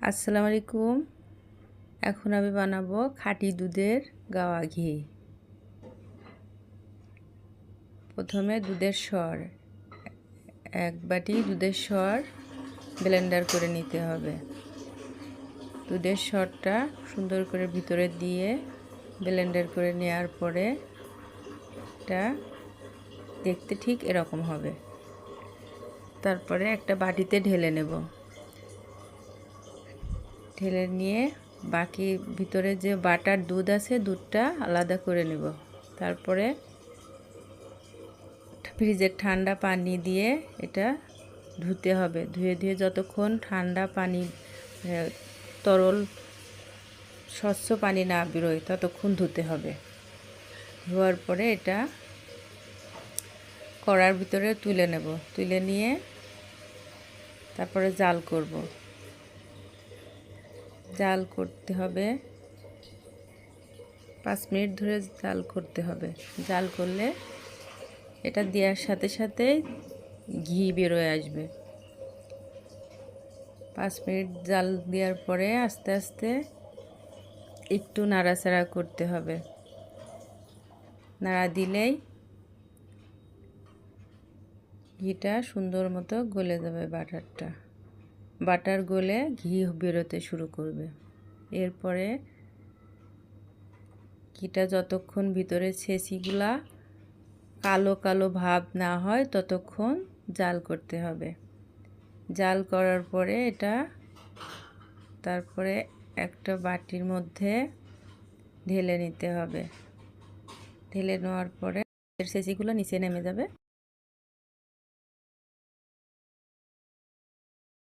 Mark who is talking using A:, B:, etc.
A: আসসালামু আলাইকুম। এখন আমি বানাবো খাঁটি দুধের গাওয়া ঘি। প্রথমে দুধের সর, এক বাটি দুধের সর ব্লেন্ডার করে নিতে হবে। দুধের সরটা সুন্দর করে ভিতরে দিয়ে ব্লেন্ডার করে নেওয়ার পরে এটা দেখতে ঠিক এরকম হবে। তারপরে একটা বাটিতে ঢেলে নেব। ঢেলে নিয়ে বাকি ভিতরে যে বাটার দুধ আছে দুধটা আলাদা করে নেব। তারপরে ফ্রিজের ঠান্ডা পানি দিয়ে এটা ধুতে হবে। ধুয়ে যতক্ষণ ঠান্ডা পানি তরল স্বচ্ছ পানি না বেরোয় ততক্ষণ ধুতে হবে। ধোয়ার পরে এটা কড়ার ভিতরে তুলে নেব। তুলে নিয়ে তারপরে জাল করব। জাল করতে হবে 5 মিনিট ধরে জাল করতে হবে। জাল করলে এটা দেওয়ার সাথে সাথে ঘি বেরোয় আসবে। 5 মিনিট জাল দেওয়ার পরে আস্তে আস্তে একটু নাড়াচাড়া করতে হবে। নাড়া দিলেই ঘিটা সুন্দর মতো গলে যাবে। বাটার গলে ঘি বেরোতে শুরু করবে। এরপরে ঘিটা যতক্ষণ ভিতরে ছেঁচিগুলা কালো কালো ভাব না হয় ততক্ষণ জাল করতে হবে। জাল করার পরে এটা তারপরে একটা বাটির মধ্যে ঢেলে নিতে হবে। ঢেলে নেওয়ার পরে ছেঁচিগুলো নিচে নেমে যাবে।